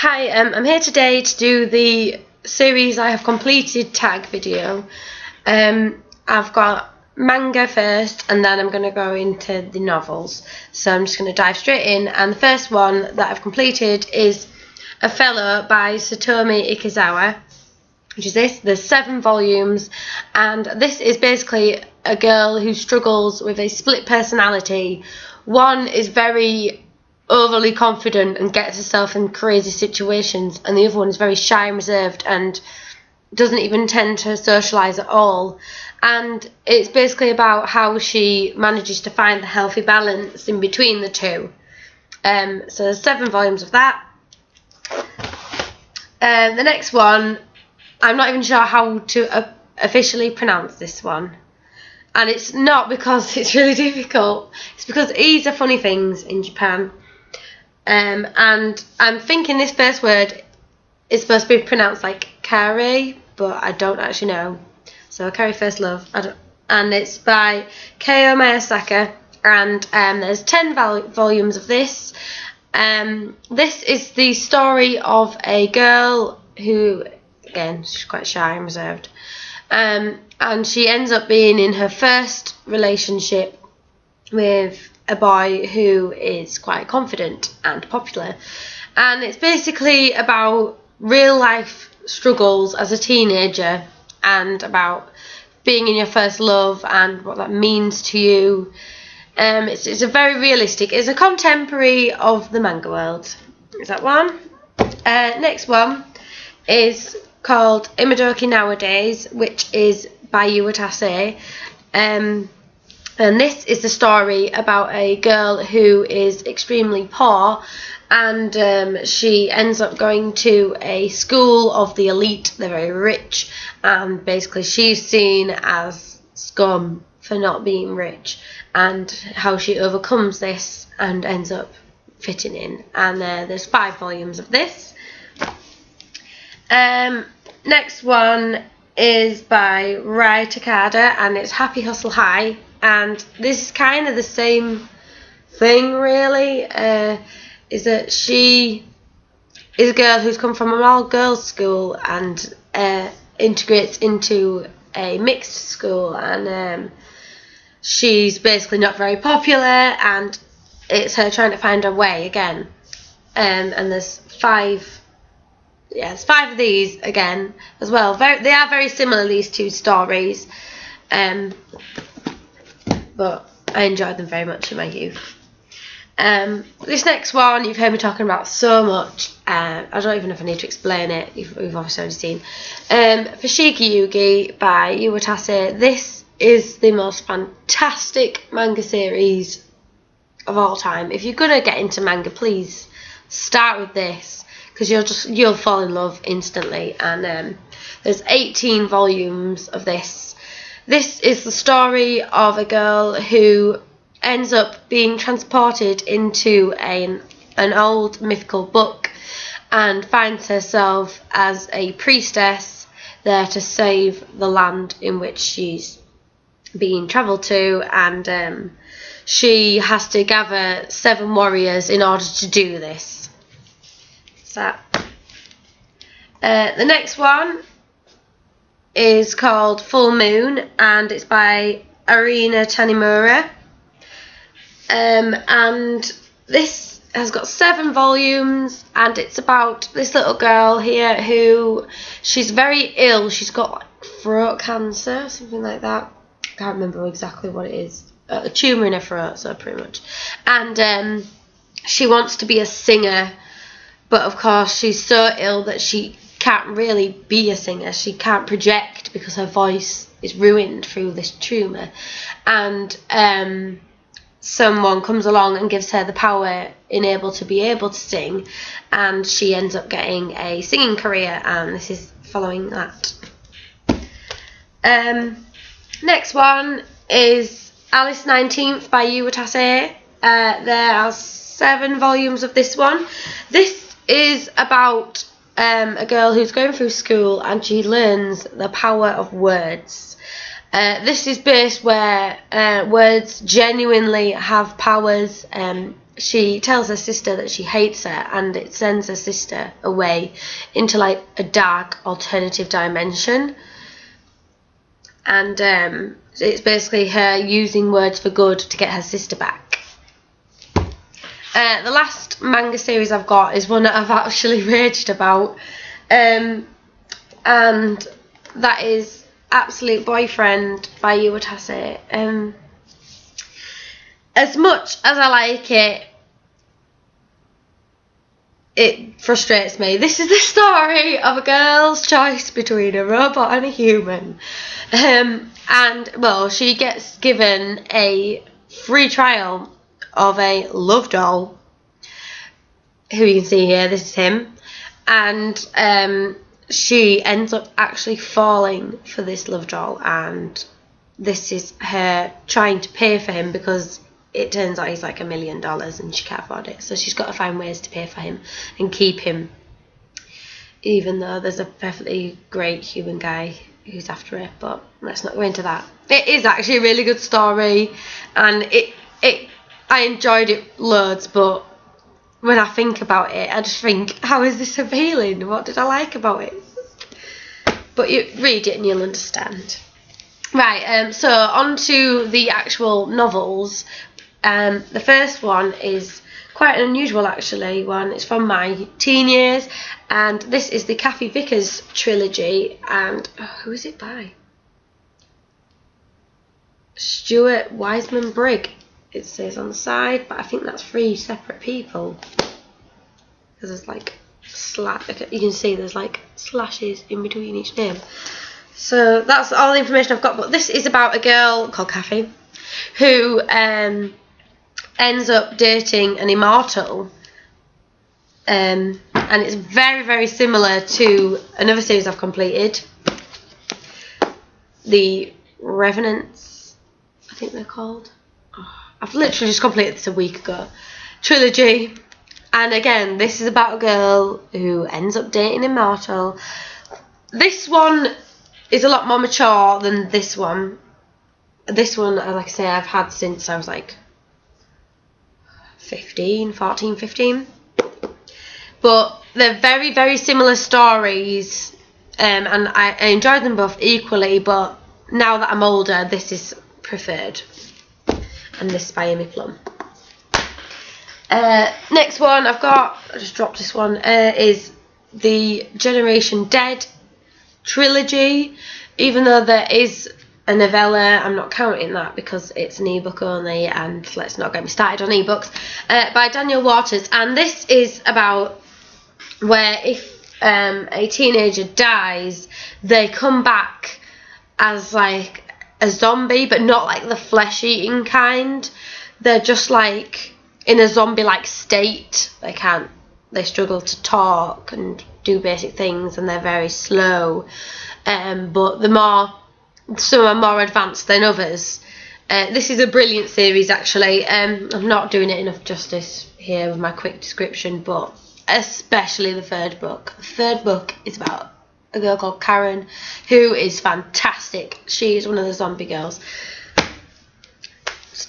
Hi, I'm here today to do the series I have completed tag video. I've got manga first and then I'm going to go into the novels. So I'm just going to dive straight in, and the first one that I've completed is A Fellow by Satomi Ikizawa, which is this. There's 7 volumes, and this is basically a girl who struggles with a split personality. One is very overly confident and gets herself in crazy situations, and the other one is very shy and reserved and doesn't even tend to socialise at all. And it's basically about how she manages to find the healthy balance in between the two. So there's 7 volumes of that. The next one, I'm not even sure how to officially pronounce this one. And it's not because it's really difficult, it's because E's are funny things in Japan. And I'm thinking this first word is supposed to be pronounced like Kare, but I don't actually know. So Kare First Love, and it's by Keo Miyasaka, and there's 10 volumes of this. This is the story of a girl who, again, she's quite shy and reserved, and she ends up being in her first relationship with a boy who is quite confident and popular, and it's basically about real life struggles as a teenager and about being in your first love and what that means to you. It's a very realistic, it's a contemporary of the manga world. Is that one? Next one is called Imadoki Nowadays, which is by Iwatase. And this is the story about a girl who is extremely poor, and she ends up going to a school of the elite. They're very rich, and basically she's seen as scum for not being rich, and how she overcomes this and ends up fitting in. And there's 5 volumes of this. Next one is by Rai Takada, and it's Happy Hustle High. And this is kind of the same thing, really, is that she is a girl who's come from an all-girls school and integrates into a mixed school, and she's basically not very popular, and it's her trying to find her way again. And there's 5 of these again as well. They are very similar, these 2 stories. But I enjoyed them very much in my youth. This next one you've heard me talking about so much. I don't even know if I need to explain it. You've obviously already seen. Fushigi Yugi by Iwatase. This is the most fantastic manga series of all time. If you're gonna get into manga, please start with this, because you'll fall in love instantly. And there's 18 volumes of this. This is the story of a girl who ends up being transported into an old mythical book and finds herself as a priestess there to save the land in which she's being travelled to, and she has to gather 7 warriors in order to do this. So, the next one is called Full Moon, and it's by Arina Tanimura. And this has got 7 volumes, and it's about this little girl here who, she's very ill. She's got like throat cancer, something like that. I can't remember exactly what it is. A tumour in her throat, so pretty much. And she wants to be a singer, but of course she's so ill that she can't really be a singer. She can't project because her voice is ruined through this tumour. And someone comes along and gives her the power to be able to sing, and she ends up getting a singing career, and this is following that. Next one is Alice 19th by Iwatase. There are 7 volumes of this one. This is about a girl who's going through school, and she learns the power of words. This is based where words genuinely have powers. she tells her sister that she hates her, and it sends her sister away into like a dark alternative dimension. And it's basically her using words for good to get her sister back. The last manga series I've got is one that I've actually raged about, and that is Absolute Boyfriend by Iwatase. As much as I like it, it frustrates me. This is the story of a girl's choice between a robot and a human. And, well, she gets given a free trial of a love doll, who you can see here, this is him. And she ends up actually falling for this love doll, and this is her trying to pay for him, because it turns out he's like $1 million and she can't afford it. So she's got to find ways to pay for him and keep him, even though there's a perfectly great human guy who's after her. But let's not go into that. It is actually a really good story, and I enjoyed it loads, but when I think about it, I just think, how is this appealing? What did I like about it? But you read it and you'll understand. Right, so on to the actual novels. The first one is quite an unusual actually one. It's from my teen years, and this is the Kathy Vickers trilogy. And who is it by? Stuart Wiseman Brigg, it says on the side, but I think that's 3 separate people, because there's like you can see there's like slashes in between each name. So that's all the information I've got. But this is about a girl called Kathy who ends up dating an immortal, and it's very, very similar to another series I've completed, the Revenants, I think they're called. I've literally just completed this a week ago. Trilogy. And again, this is about a girl who ends up dating an immortal. This one is a lot more mature than this one. This one, like I say, I've had since I was like 14, 15. But they're very, very similar stories, and I enjoyed them both equally, but now that I'm older, this is preferred. And this is by Amy Plum. Next one I've got, I just dropped this one, is the Generation Dead trilogy. Even though there is a novella, I'm not counting that because it's an ebook only, and let's not get me started on ebooks, by Daniel Waters. And this is about where if a teenager dies, they come back as like a zombie, but not like the flesh-eating kind. They're just like in a zombie-like state. They struggle to talk and do basic things, and they're very slow. But some are more advanced than others. This is a brilliant series actually. I'm not doing it enough justice here with my quick description, but especially the third book. The third book is about a girl called Karen, who is fantastic. She is one of the zombie girls.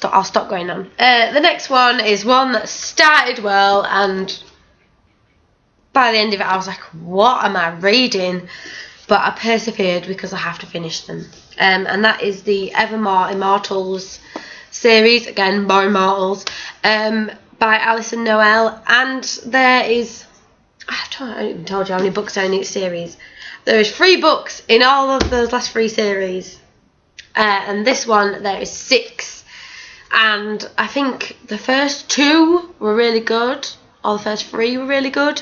I'll stop going on. The next one is one that started well, and by the end of it I was like, what am I reading? But I persevered because I have to finish them. And that is the Evermore Immortals series. Again, more Immortals. By Alison Noel. And there is, I haven't even told you how many books are in each series. There is 3 books in all of those last 3 series. And this one, there is 6. And I think the first 2 were really good. Or the first 3 were really good.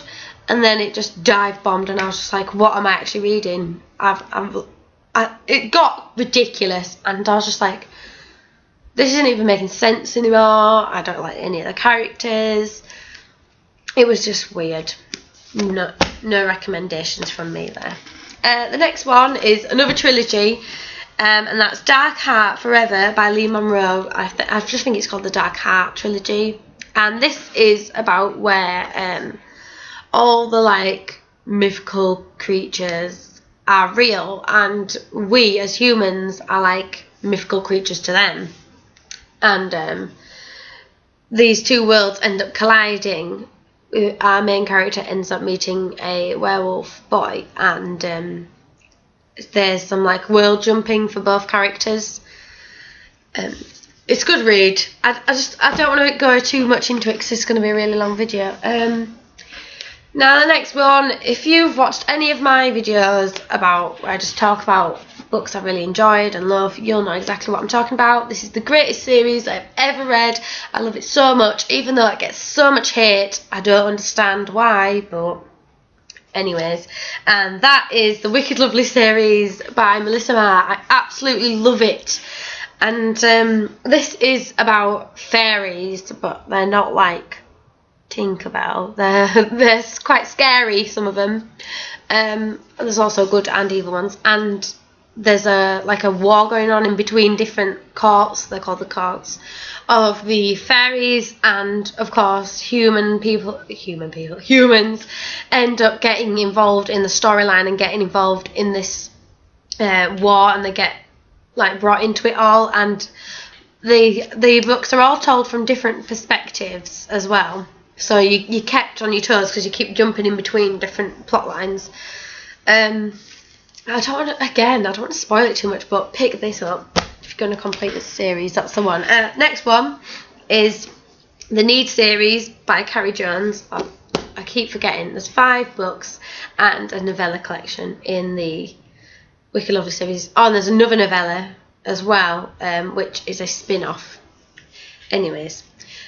And then it just dive bombed, and I was just like, what am I actually reading? It got ridiculous, and I was just like, this isn't even making sense anymore. I don't like any of the characters. It was just weird. No recommendations from me there. The next one is another trilogy, and that's Dark Heart Forever by Lee Monroe. I just think it's called the Dark Heart trilogy. And this is about where all the like mythical creatures are real, and we as humans are like mythical creatures to them. And these two worlds end up colliding. Our main character ends up meeting a werewolf boy, and there's some like world jumping for both characters. It's a good read. I don't want to go too much into it because it's going to be a really long video. Now the next one, if you've watched any of my videos about where I just talk about books I really enjoyed and love, you'll know exactly what I'm talking about. This is the greatest series I've ever read. I love it so much, even though it gets so much hate. I don't understand why, but anyways. And that is the Wicked Lovely series by Melissa Marr. I absolutely love it. And this is about fairies, but they're not like Tinkerbell. They're quite scary, some of them. There's also good and evil ones, and there's a war going on in between different courts. They're called the courts of the fairies, and of course humans end up getting involved in the storyline and getting involved in this war, and they get like brought into it all. And the books are all told from different perspectives as well. So you kept on your toes because you keep jumping in between different plot lines. I don't want to spoil it too much, but pick this up if you're going to complete this series. That's the one. Next one is the Need series by Carrie Jones. I keep forgetting. There's 5 books and a novella collection in the Wicked Lovely series. Oh, and there's another novella as well, which is a spin-off. Anyways.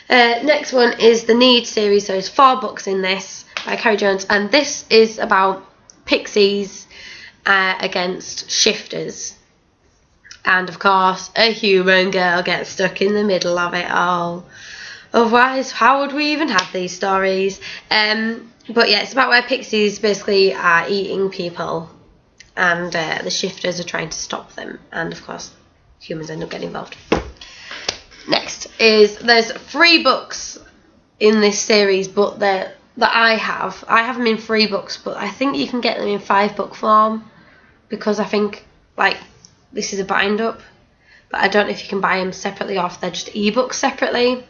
Next one is the Need series. So there's 4 books in this by Carrie Jones, and this is about pixies against shifters, and of course a human girl gets stuck in the middle of it all. Otherwise, how would we even have these stories? But yeah, it's about where pixies basically are eating people, and the shifters are trying to stop them, and of course humans end up getting involved. Next is, there's 3 books in this series, but that I have them in 3 books, but I think you can get them in 5 book form, because I think like this is a bind up, but I don't know if you can buy them separately or if they're just ebooks separately.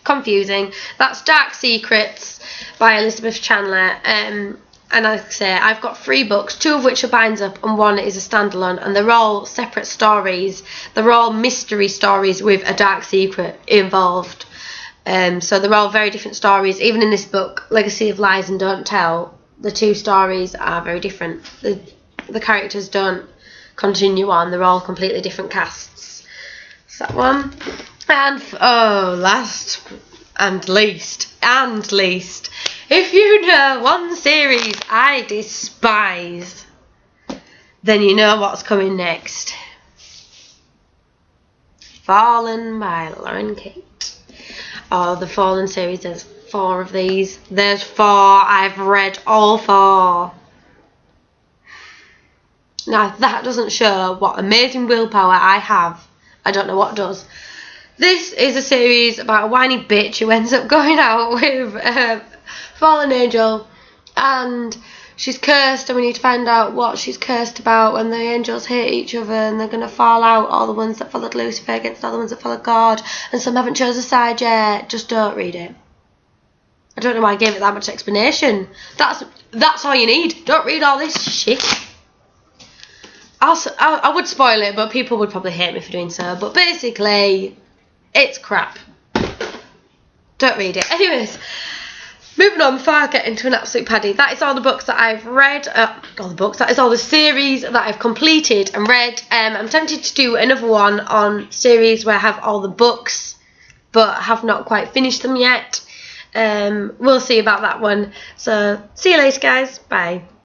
Confusing. That's Dark Secrets by Elizabeth Chandler. And like I say, I've got 3 books, 2 of which are binds up and 1 is a standalone, and they're all separate stories. They're all mystery stories with a dark secret involved. So they're all very different stories. Even in this book, Legacy of Lies and Don't Tell, the 2 stories are very different. The characters don't continue on. They're all completely different casts. So that one. And last and least, if you know one series I despise, then you know what's coming next. Fallen by Lauren Kate. Oh, the Fallen series, there's 4 of these. There's 4. I've read all 4. Now, if that doesn't show what amazing willpower I have, I don't know what does. This is a series about a whiny bitch who ends up going out with a fallen angel, and she's cursed, and we need to find out what she's cursed about when the angels hate each other, and they're going to fall out, all the ones that followed Lucifer against all the ones that followed God, and some haven't chosen a side yet. Just don't read it. I don't know why I gave it that much explanation. That's all you need. Don't read all this shit. I would spoil it, but people would probably hate me for doing so. But basically, it's crap. Don't read it. Anyways, moving on before I get into an absolute paddy. That is all the books that I've read. That is all the series that I've completed and read. I'm tempted to do another one on series where I have all the books, but have not quite finished them yet. We'll see about that one. So, see you later, guys. Bye.